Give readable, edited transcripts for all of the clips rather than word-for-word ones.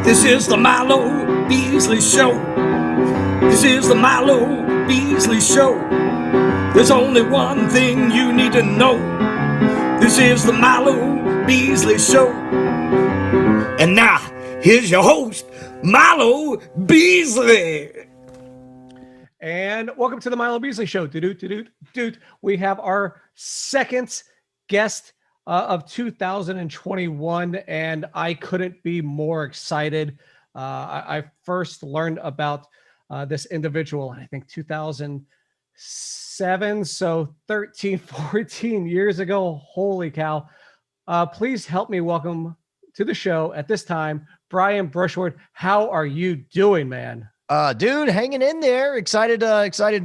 This is the Milo Beasley Show. This is the Milo Beasley Show. There's only one thing you need to know. This is the Milo Beasley Show. And now, here's your host, Milo Beasley. And welcome to the Milo Beasley Show. We have our second guest of 2021, and I couldn't be more excited. I first learned about this individual, I think 2007, so 13, 14 years ago. Holy cow. Please help me welcome to the show at this time, Brian Brushwood. How are you doing, man? Dude, hanging in there. Excited.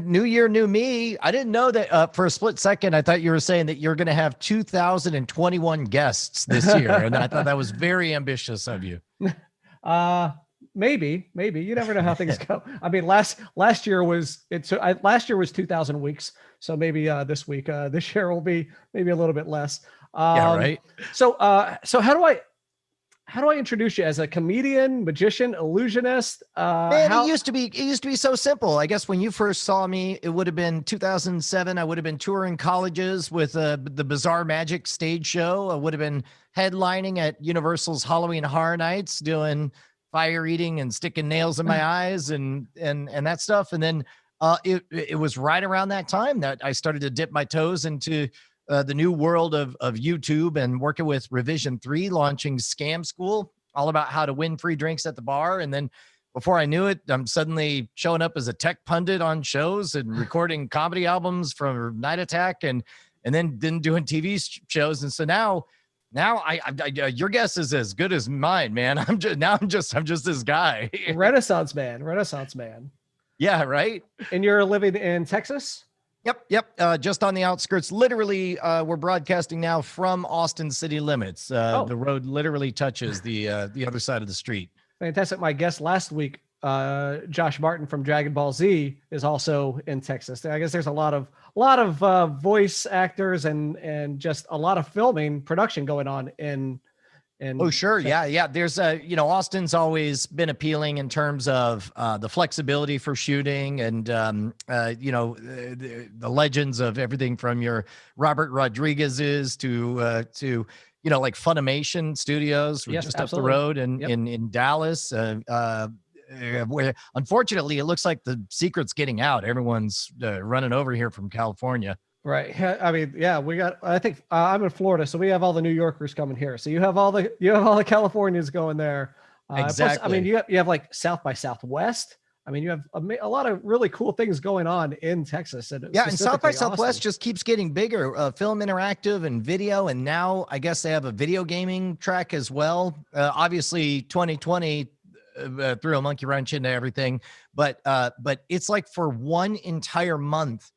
New year, new me. I didn't know that for a split second. I thought you were saying that you're going to have 2021 guests this year. And I thought that was very ambitious of you. Maybe you never know how things go. I mean, last year was 2,000 weeks. So maybe this year will be maybe a little bit less. Yeah, right. So how do I introduce you as a comedian, magician, illusionist? It used to be so simple. I guess when you first saw me, it would have been 2007. I would have been touring colleges with the Bizarre Magic stage show. I would have been headlining at Universal's Halloween Horror Nights, doing fire eating and sticking nails in my eyes and that stuff. And then it was right around that time that I started to dip my toes into the new world of YouTube and working with Revision 3, launching Scam School, all about how to win free drinks at the bar. And then before I knew it, I'm suddenly showing up as a tech pundit on shows and recording comedy albums from Night Attack and then doing TV shows. And so now I your guess is as good as mine, man. I'm just this guy. Renaissance man. Yeah. Right. And you're living in Texas? Yep. Just on the outskirts. Literally, we're broadcasting now from Austin city limits. The road literally touches the other side of the street. Fantastic. My guest last week, Josh Martin from Dragon Ball Z, is also in Texas. I guess there's a lot of voice actors and just a lot of filming production going on in. Oh, sure. Yeah. There's Austin's always been appealing in terms of the flexibility for shooting and, the legends of everything from your Robert Rodriguez's to like Funimation Studios, just absolutely. Up the road in Dallas, where unfortunately it looks like the secret's getting out. Everyone's running over here from California. Right. I mean, yeah, I think I'm in Florida, so we have all the New Yorkers coming here. So you have all the Californians going there. Exactly. Plus, I mean, you have like South by Southwest. I mean, you have a lot of really cool things going on in Texas. And South by Southwest just keeps getting bigger. Film interactive and video, and now I guess they have a video gaming track as well. Obviously, 2020 threw a monkey wrench into everything, but it's like for one entire month,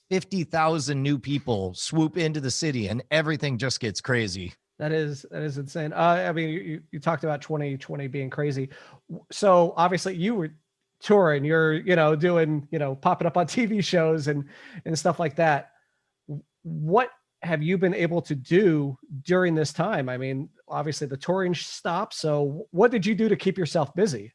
50,000 new people swoop into the city and everything just gets crazy. That is insane. I mean, you talked about 2020 being crazy. So obviously you were touring, you're, doing, popping up on TV shows and stuff like that. What have you been able to do during this time? I mean, obviously the touring stopped. So what did you do to keep yourself busy?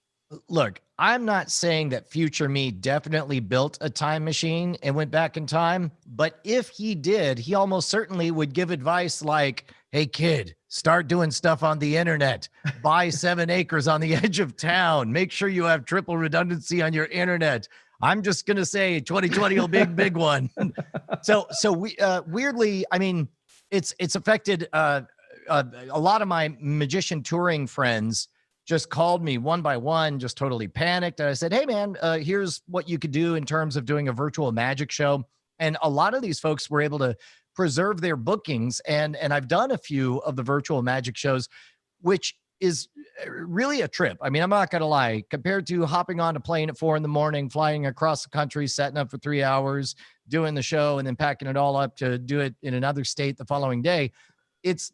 Look, I'm not saying that future me definitely built a time machine and went back in time, but if he did, he almost certainly would give advice like, hey kid, start doing stuff on the internet, buy 7 acres on the edge of town, make sure you have triple redundancy on your internet. I'm just going to say 2020 will be a big one. So we weirdly, I mean, it's affected a lot of my magician touring friends just called me one by one, just totally panicked. And I said, hey man, here's what you could do in terms of doing a virtual magic show. And a lot of these folks were able to preserve their bookings. And I've done a few of the virtual magic shows, which is really a trip. I mean, I'm not going to lie, compared to hopping on a plane at 4 a.m, flying across the country, setting up for 3 hours, doing the show, and then packing it all up to do it in another state the following day.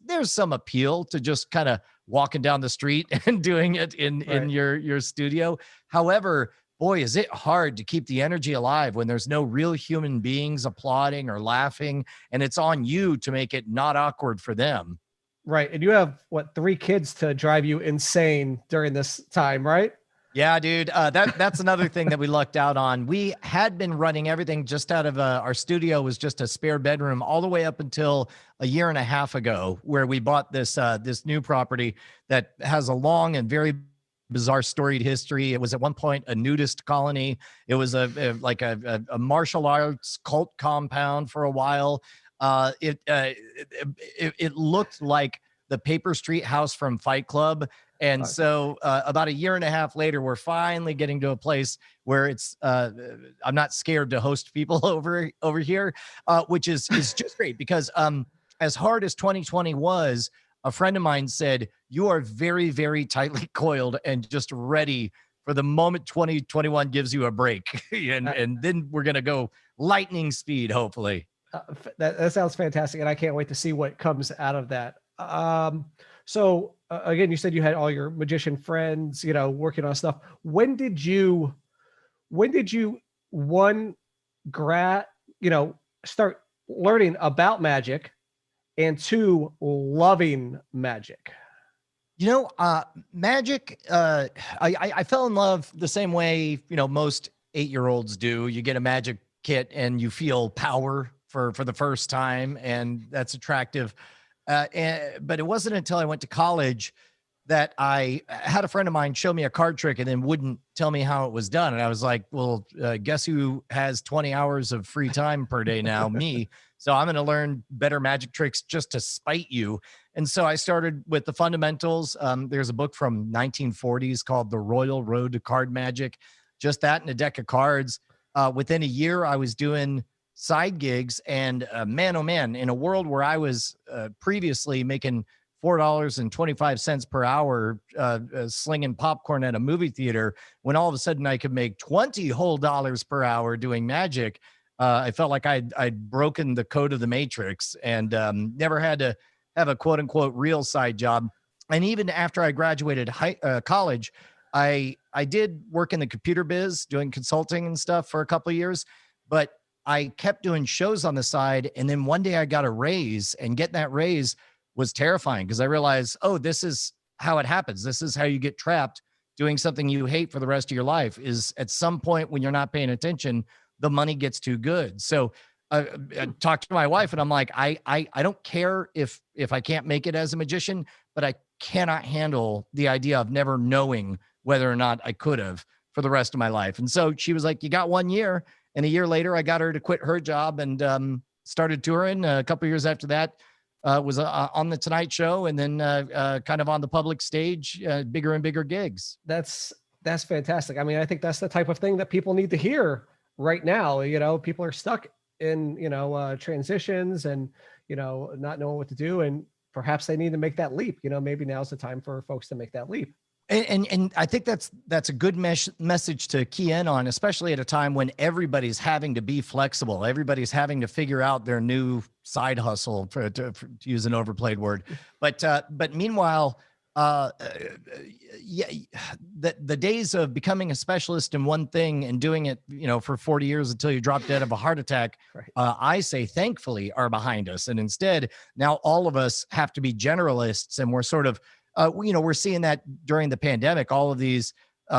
There's some appeal to just kind of walking down the street and doing it in your studio. However, boy, is it hard to keep the energy alive when there's no real human beings applauding or laughing, and it's on you to make it not awkward for them. Right. And you have what, 3 kids to drive you insane during this time, right? Yeah, dude. That's another thing that we lucked out on. We had been running everything just out of our studio was just a spare bedroom all the way up until a year and a half ago, where we bought this new property that has a long and very bizarre storied history. It was at one point a nudist colony. It was a martial arts cult compound for a while. It looked like the Paper Street house from Fight Club. And so about a year and a half later, we're finally getting to a place where it's I'm not scared to host people over here, which is just great because as hard as 2020 was, a friend of mine said, you are very, very tightly coiled and just ready for the moment 2021 gives you a break. and then we're going to go lightning speed, hopefully. That sounds fantastic. And I can't wait to see what comes out of that. So again, you said you had all your magician friends, working on stuff. When did you start learning about magic, and 2, loving magic? Magic, I fell in love the same way, most 8-year-olds do. You get a magic kit and you feel power for the first time, and that's attractive. But it wasn't until I went to college that I had a friend of mine show me a card trick and then wouldn't tell me how it was done. And I was like, well, guess who has 20 hours of free time per day now? Me. So I'm going to learn better magic tricks just to spite you. And so I started with the fundamentals. There's a book from 1940s called The Royal Road to Card Magic. Just that and a deck of cards. Within a year, I was doing side gigs, and man, oh man, in a world where I was previously making $4.25 per hour slinging popcorn at a movie theater, when all of a sudden I could make $20 whole per hour doing magic, I felt like I'd broken the code of the Matrix, and never had to have a quote unquote real side job. And even after I graduated college, I did work in the computer biz doing consulting and stuff for a couple of years, but I kept doing shows on the side. And then one day I got a raise, and getting that raise was terrifying because I realized, oh, this is how it happens. This is how you get trapped doing something you hate for the rest of your life. Is at some point when you're not paying attention, the money gets too good. So I talked to my wife, and I'm like, I don't care if I can't make it as a magician, but I cannot handle the idea of never knowing whether or not I could have for the rest of my life. And so she was like, you got 1 year. And a year later, I got her to quit her job and started touring. A couple of years after that, was on the Tonight Show, and then kind of on the public stage, bigger and bigger gigs. That's fantastic. I mean, I think that's the type of thing that people need to hear right now. People are stuck in, transitions and, not knowing what to do. And perhaps they need to make that leap. Maybe now's the time for folks to make that leap. And I think that's a good message to key in on, especially at a time when everybody's having to be flexible. Everybody's having to figure out their new side hustle, to use an overplayed word. But meanwhile, yeah, the days of becoming a specialist in one thing and doing it, for 40 years until you drop dead of a heart attack, right, I say thankfully are behind us. And instead, now all of us have to be generalists, and we're sort of we're seeing that during the pandemic, all of these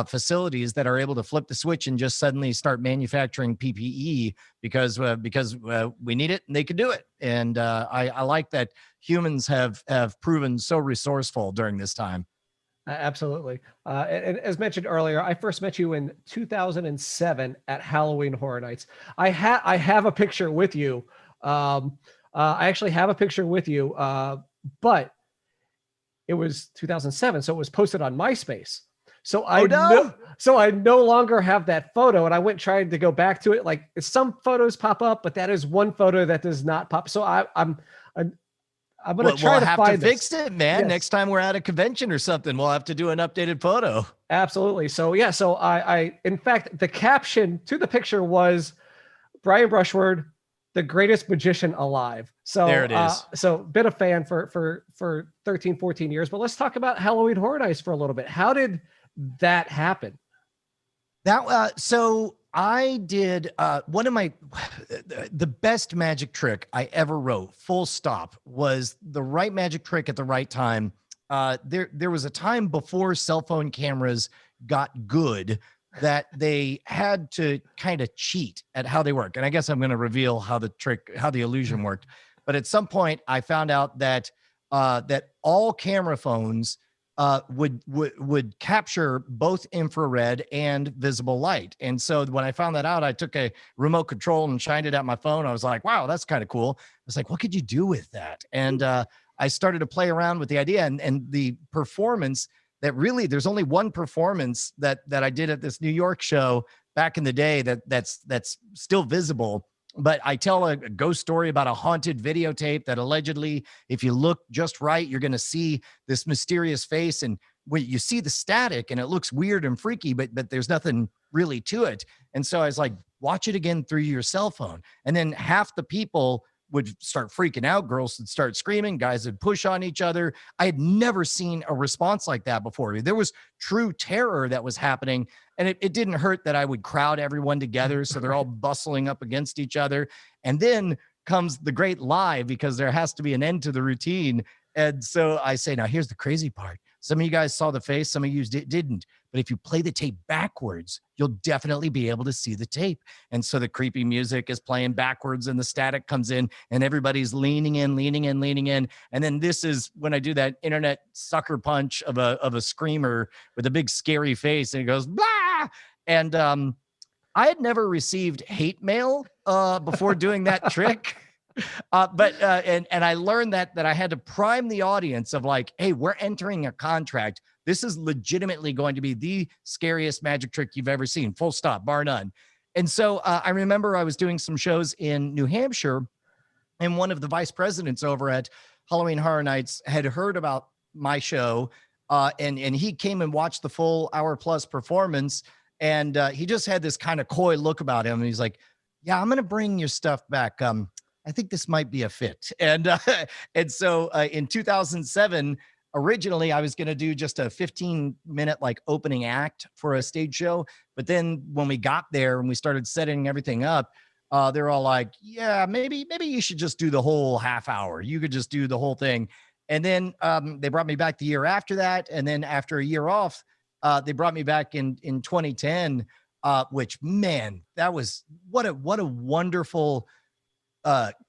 facilities that are able to flip the switch and just suddenly start manufacturing PPE because we need it and they can do it. And I like that humans have proven so resourceful during this time. Absolutely. And as mentioned earlier, I first met you in 2007 at Halloween Horror Nights. I have a picture with you. I actually have a picture with you, but it was 2007, so it was posted on MySpace. So I no longer have that photo, and I went trying to go back to it. Like, some photos pop up, but that is one photo that does not pop. So I'm gonna try to find fix it, man. Yes. Next time we're at a convention or something, we'll have to do an updated photo. Absolutely. So yeah. So I in fact, the caption to the picture was Brian Brushwood, the greatest magician alive. So there it is. So been a fan for 13, 14 years, but let's talk about Halloween Horror Nights for a little bit. How did that happen? So I did one of my the best magic trick I ever wrote, full stop, was the right magic trick at the right time. There was a time before cell phone cameras got good that they had to kind of cheat at how they work. And I guess I'm going to reveal how the illusion worked. But at some point, I found out that that all camera phones would capture both infrared and visible light. And so when I found that out, I took a remote control and shined it at my phone. I was like, wow, that's kind of cool. I was like, what could you do with that? And I started to play around with the idea, and the performance that really, there's only one performance that I did at this New York show back in the day that's still visible. But I tell a ghost story about a haunted videotape that allegedly, if you look just right, you're going to see this mysterious face. And when you see the static and it looks weird and freaky, but there's nothing really to it. And so I was like, watch it again through your cell phone. And then half the people would start freaking out. Girls would start screaming. Guys would push on each other. I had never seen a response like that before. There was true terror that was happening. And it didn't hurt that I would crowd everyone together. So they're all bustling up against each other. And then comes the great lie, because there has to be an end to the routine. And so I say, now here's the crazy part. Some of you guys saw the face, some of you didn't. But if you play the tape backwards, you'll definitely be able to see the tape. And so the creepy music is playing backwards and the static comes in and everybody's leaning in. And then this is when I do that internet sucker punch of a screamer with a big scary face, and it goes, blah. And I had never received hate mail before doing that trick. But I learned that I had to prime the audience of like, hey, we're entering a contract. This is legitimately going to be the scariest magic trick you've ever seen, full stop, bar none. And so I remember I was doing some shows in New Hampshire, and one of the vice presidents over at Halloween Horror Nights had heard about my show, and he came and watched the full hour-plus performance, and he just had this kind of coy look about him, and he's like, yeah, I'm going to bring your stuff back. I think this might be a fit. And so in 2007, originally I was going to do just a 15-minute like opening act for a stage show. But then when we got there and we started setting everything up, they're all like, yeah, maybe you should just do the whole half hour. You could just do the whole thing. And then they brought me back the year after that. And then after a year off, they brought me back in 2010, which, man, that was what a wonderful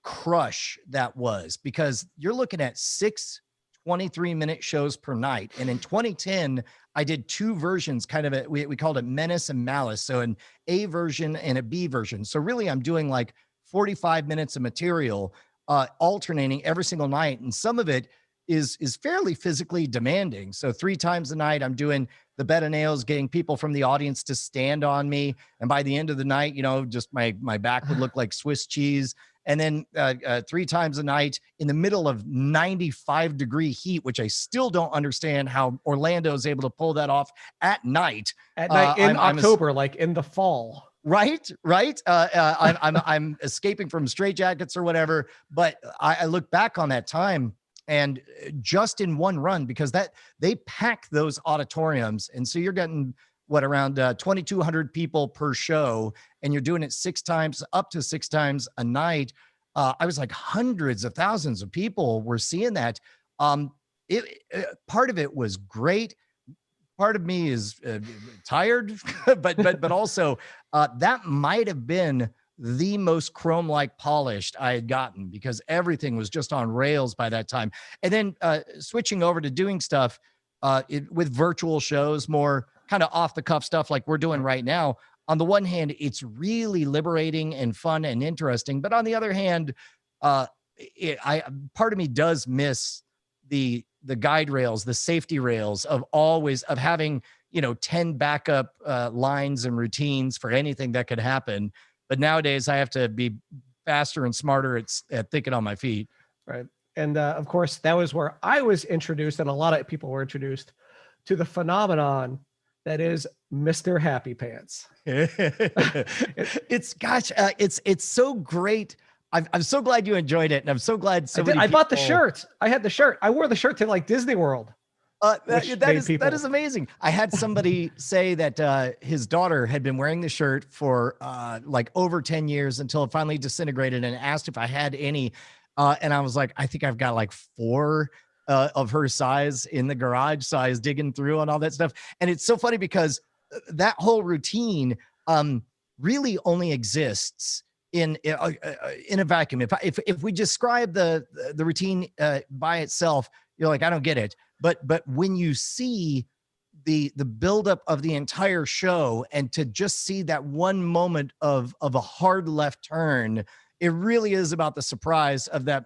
crush that was, because you're looking at 6 23-minute shows per night. And in 2010, I did 2 versions, kind of we called it Menace and Malice. So an A version and a B version. So really I'm doing like 45 minutes of material, alternating every single night. And some of it is fairly physically demanding. So 3 times a night, I'm doing the bed of nails, getting people from the audience to stand on me. And by the end of the night, just my back would look like Swiss cheese. And then 3 times a night in the middle of 95-degree heat, which I still don't understand how Orlando is able to pull that off at night. At night in October, like in the fall. Right. I'm escaping from straitjackets or whatever. But I look back on that time, and just in one run, because they pack those auditoriums, and so you're getting around 2,200 people per show, and you're doing it 6 times, up to 6 times a night. I was like, hundreds of thousands of people were seeing that. Part of it was great. Part of me is tired, but also that might have been the most chrome-like polished I had gotten, because everything was just on rails by that time. And then switching over to doing stuff with virtual shows, more kind of off the cuff stuff like we're doing right now. On the one hand, it's really liberating and fun and interesting. But on the other hand, part of me does miss the guide rails, the safety rails of having, 10 backup lines and routines for anything that could happen. But nowadays I have to be faster and smarter at thinking on my feet. Right. And of course, that was where I was introduced, and a lot of people were introduced to the phenomenon that is Mr. Happy Pants. It's so great. I'm so glad you enjoyed it, and I'm so glad I bought the shirt. I had the shirt. I wore the shirt to like Disney World. That is amazing. I had somebody say that his daughter had been wearing the shirt for like over 10 years until it finally disintegrated, and asked if I had any. And I was like, I think I've got like 4 of her size in the garage. So I was digging through and all that stuff. And it's so funny because that whole routine really only exists in a vacuum. If we describe the routine by itself, you're like, I don't get it. But when you see the buildup of the entire show, and to just see that one moment of a hard left turn, it really is about the surprise of that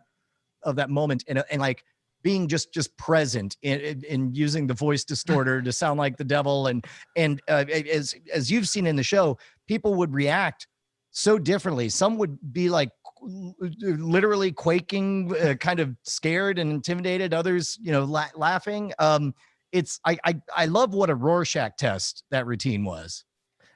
moment, and like being just present in using the voice distorter to sound like the devil. And as you've seen in the show, people would react so differently. Some would be like literally quaking, kind of scared and intimidated. Others, laughing. I love what a Rorschach test that routine was.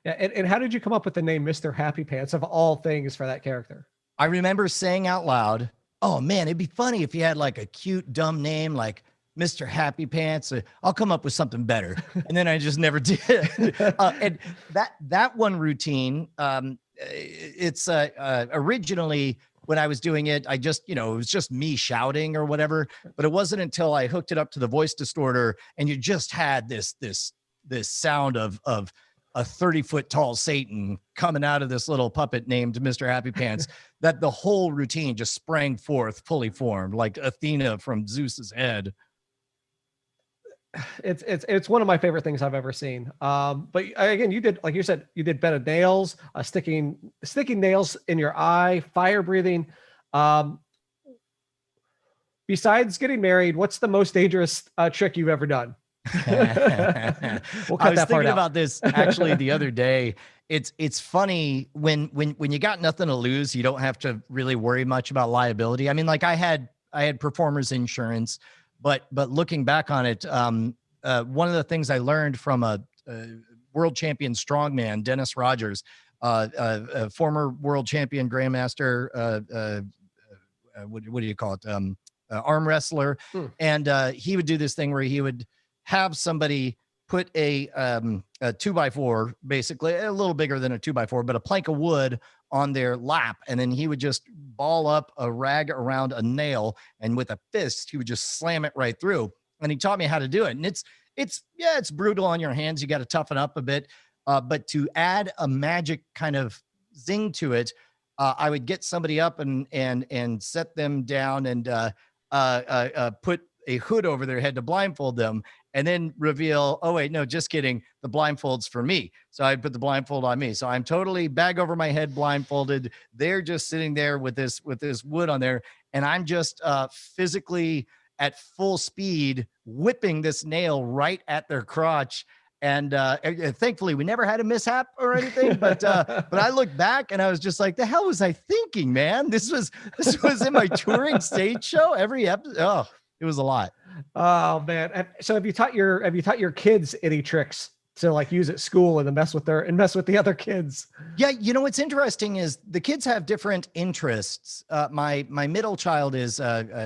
Yeah, and how did you come up with the name Mr. Happy Pants of all things for that character? I remember saying out loud, "Oh man, it'd be funny if you had like a cute, dumb name like Mr. Happy Pants. I'll come up with something better." And then I just never did. And that one routine, it's originally when I was doing it, I just, it was just me shouting or whatever. But it wasn't until I hooked it up to the voice distorter, and you just had this sound of a 30-foot tall Satan coming out of this little puppet named Mr. Happy Pants, that the whole routine just sprang forth fully formed, like Athena from Zeus's head. It's one of my favorite things I've ever seen. But again, you did, like you said, you did bed of nails, sticking nails in your eye, fire breathing. Besides getting married, what's the most dangerous trick you've ever done? I was thinking about this actually the other day. It's funny when you got nothing to lose, you don't have to really worry much about liability. I mean, like I had performers insurance, but looking back on it, one of the things I learned from a world champion strongman, Dennis Rogers, a former world champion grandmaster, what do you call it? Arm wrestler. And he would do this thing where he would have somebody put a 2x4, basically a little bigger than a 2x4, but a plank of wood on their lap. And then he would just ball up a rag around a nail, and with a fist, he would just slam it right through. And he taught me how to do it. And it's brutal on your hands. You got to toughen up a bit. But to add a magic kind of zing to it, I would get somebody up and set them down and put a hood over their head to blindfold them, and then reveal, oh wait, no, just kidding, the blindfold's for me. So I'd put the blindfold on me. So I'm totally bag over my head blindfolded. They're just sitting there with this wood on there, and I'm just physically at full speed whipping this nail right at their crotch. And thankfully, we never had a mishap or anything. But I look back and I was just like, the hell was I thinking, man? This was in my touring stage show. Every episode, oh, it was a lot. Oh man! So have you taught your kids any tricks to like use at school and mess with the other kids? Yeah, what's interesting is the kids have different interests. My middle child is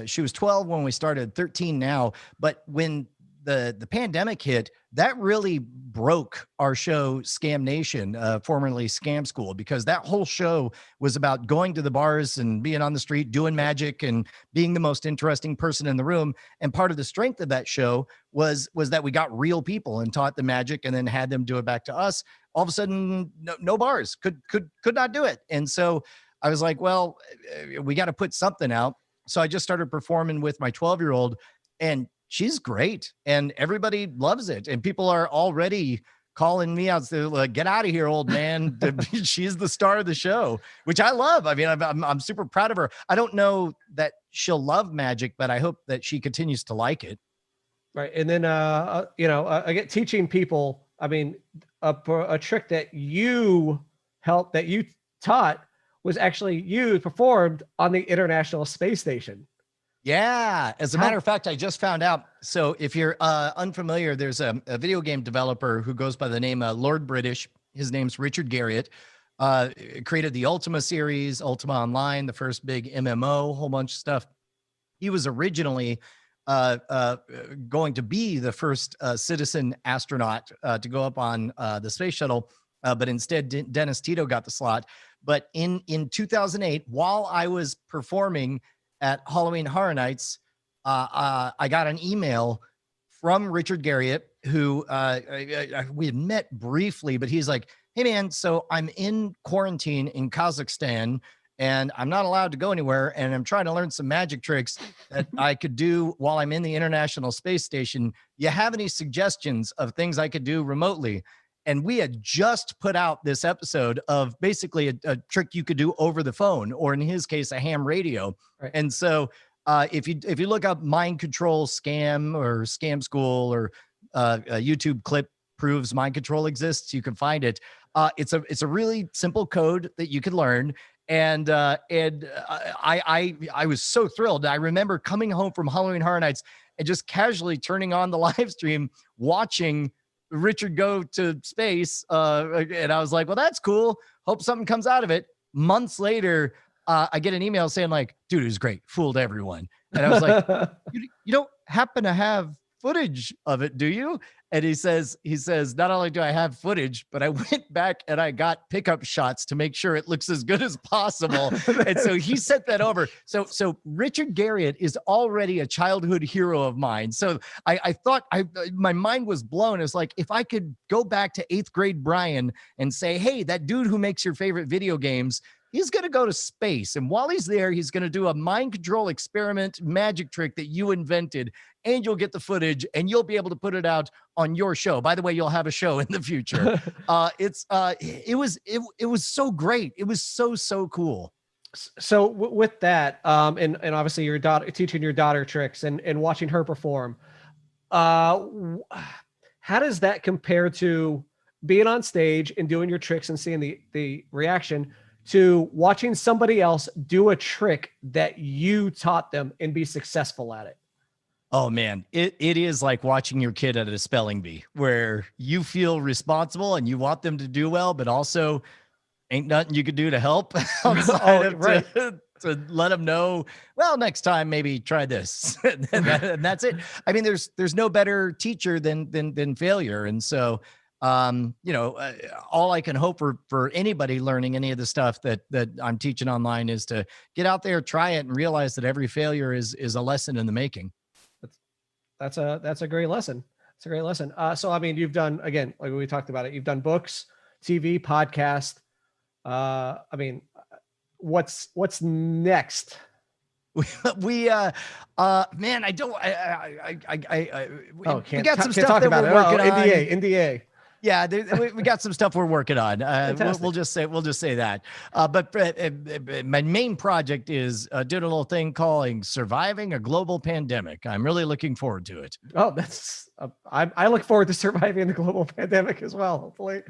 she was 12 when we started, 13 now. But when the pandemic hit, that really broke our show Scam Nation, formerly Scam School, because that whole show was about going to the bars and being on the street, doing magic and being the most interesting person in the room. And part of the strength of that show was that we got real people and taught the magic and then had them do it back to us. All of a sudden, no bars could not do it. And so I was like, well, we got to put something out. So I just started performing with my 12-year-old, and she's great and everybody loves it. And people are already calling me out. So like, get out of here, old man. She's the star of the show, which I love. I mean, I'm super proud of her. I don't know that she'll love magic, but I hope that she continues to like it. Right. And then, I get teaching people, I mean, a trick that you taught was actually you performed on the International Space Station. Yeah. As a matter of fact, I just found out. So if you're unfamiliar, there's a video game developer who goes by the name Lord British. His name's Richard Garriott. Created the Ultima series, Ultima Online, the first big MMO, whole bunch of stuff. He was originally going to be the first citizen astronaut to go up on the space shuttle, but instead Dennis Tito got the slot. But in 2008, while I was performing at Halloween Horror Nights, I got an email from Richard Garriott, who we had met briefly, but he's like, hey man, so I'm in quarantine in Kazakhstan and I'm not allowed to go anywhere. And I'm trying to learn some magic tricks that I could do while I'm in the International Space Station. You have any suggestions of things I could do remotely? And we had just put out this episode of basically a trick you could do over the phone, or in his case, a ham radio. Right. And so if you look up mind control scam or scam school, or a YouTube clip proves mind control exists, you can find it. It's a really simple code that you can learn. And I was so thrilled. I remember coming home from Halloween Horror Nights and just casually turning on the live stream, watching Richard go to space. And I was like, well, that's cool. Hope something comes out of it. Months later, I get an email saying like, dude, it was great. Fooled everyone. And I was like, you don't happen to have footage of it, do you? And he says, not only do I have footage, but I went back and I got pickup shots to make sure it looks as good as possible. And so he sent that over. So Richard Garriott is already a childhood hero of mine. So I thought my mind was blown. It's like, if I could go back to 8th grade Brian and say, hey, that dude who makes your favorite video games, he's going to go to space. And while he's there, he's going to do a mind control experiment magic trick that you invented, and you'll get the footage and you'll be able to put it out on your show. By the way, you'll have a show in the future. It was so great. It was so cool. So with that, and obviously your daughter, teaching your daughter tricks and watching her perform, how does that compare to being on stage and doing your tricks and seeing the reaction to watching somebody else do a trick that you taught them and be successful at it? Oh man, it is like watching your kid at a spelling bee, where you feel responsible and you want them to do well, but also ain't nothing you could do to help outside of to let them know, well, next time maybe try this. and that's it. I mean, there's no better teacher than failure. And so all I can hope for anybody learning any of the stuff that I'm teaching online is to get out there, try it, and realize that every failure is a lesson in the making. That's a great lesson. It's a great lesson. So, I mean, you've done, again, like we talked about it, you've done books, TV, podcast. I mean, what's next? We man, I don't, we got some stuff that we're working on. NDA. Yeah, we got some stuff we're working on. We'll just say that. But my main project is doing a little thing called Surviving a Global Pandemic. I'm really looking forward to it. Oh, that's I look forward to surviving the global pandemic as well, hopefully.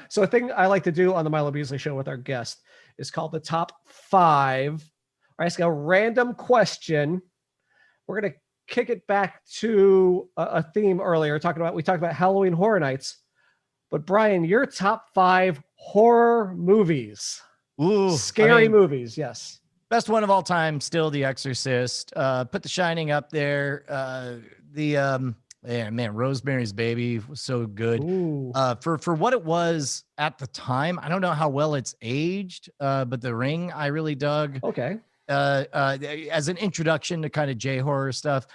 So a thing I like to do on the Milo Beasley Show with our guest is called the Top 5. I ask a random question. We're gonna kick it back to a theme earlier. We talked about Halloween Horror Nights. But Brian, your top 5 horror movies. Ooh, scary movies. Yes. Best one of all time, still The Exorcist. Put The Shining up there. Rosemary's Baby was so good. For what it was at the time, I don't know how well it's aged, but The Ring I really dug. Okay. As an introduction to kind of J-horror stuff.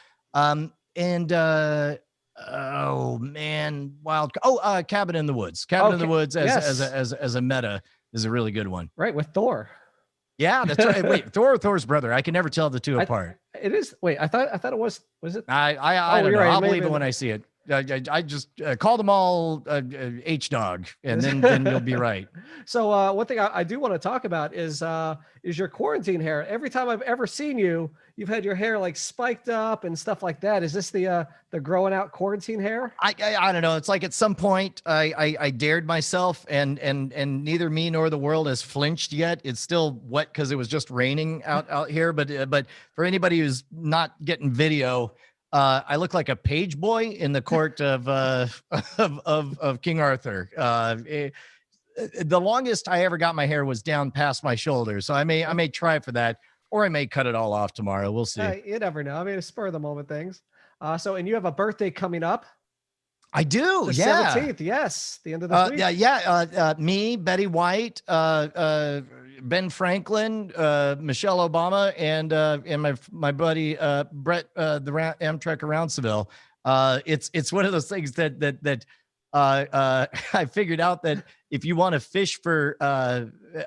Oh man, Cabin in the Woods. Cabin in the Woods as a meta is a really good one. Right, with Thor. Yeah, that's right. Wait, Thor's brother. I can never tell the two apart. It is. Wait, I thought it was it? I don't know. Right. I'll believe it when I see it. I just call them all H-Dog, and then you'll be right. So one thing I do want to talk about is your quarantine hair. Every time I've ever seen you, you've had your hair like spiked up and stuff like that. Is this the growing out quarantine hair? I don't know. It's like at some point I dared myself, and neither me nor the world has flinched yet. It's still wet because it was just raining out here. But for anybody who's not getting video, I look like a page boy in the court of King Arthur. The longest I ever got my hair was down past my shoulder, so I may try for that. Or I may cut it all off tomorrow. We'll see. You never know. I mean, it's spur of the moment things. And you have a birthday coming up. I do. The Yeah. 17th. Yes. The end of this week. Me, Betty White, Ben Franklin, Michelle Obama, and my buddy Brett, the Amtrak around Seville. It's one of those things that I figured out that if you want to fish for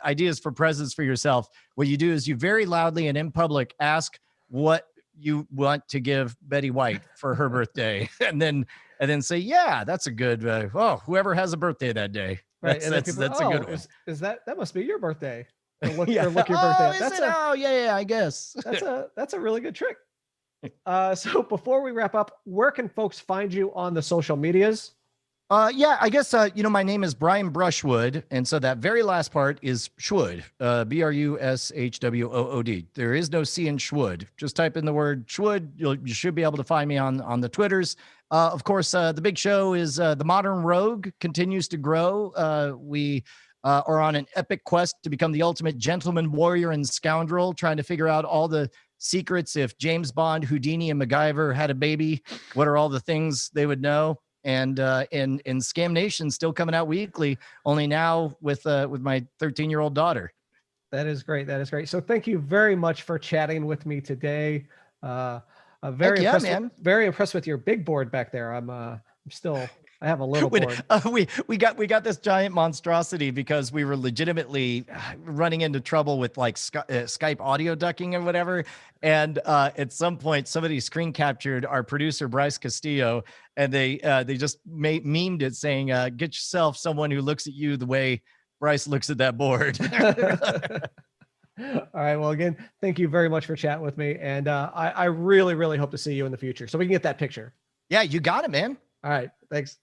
ideas for presents for yourself, what you do is you very loudly and in public ask what you want to give Betty White for her birthday, and then say, yeah, that's a good. Whoever has a birthday that day, Right. that's a good one. Is that must be your birthday? Or look Yeah. your birthday up. Yeah, I guess. That's a really good trick. So before we wrap up, where can folks find you on the social medias? I guess, my name is Brian Brushwood. And so that very last part is Shwood, Brushwood. There is no C in Shwood. Just type in the word Shwood. You should be able to find me on the Twitters. Of course, the big show is The Modern Rogue continues to grow. We are on an epic quest to become the ultimate gentleman, warrior, and scoundrel, trying to figure out all the secrets. If James Bond, Houdini, and MacGyver had a baby, what are all the things they would know? And in Scam Nation, still coming out weekly, only now with my 13-year-old daughter. That is great. So thank you very much for chatting with me today. Very impressed with your big board back there. I have a little board. We got this giant monstrosity because we were legitimately running into trouble with like Skype audio ducking and whatever. And at some point, somebody screen captured our producer Bryce Castillo, and they just memed it saying, "Get yourself someone who looks at you the way Bryce looks at that board." All right. Well, again, thank you very much for chatting with me, and I really, really hope to see you in the future so we can get that picture. Yeah, you got it, man. All right. Thanks.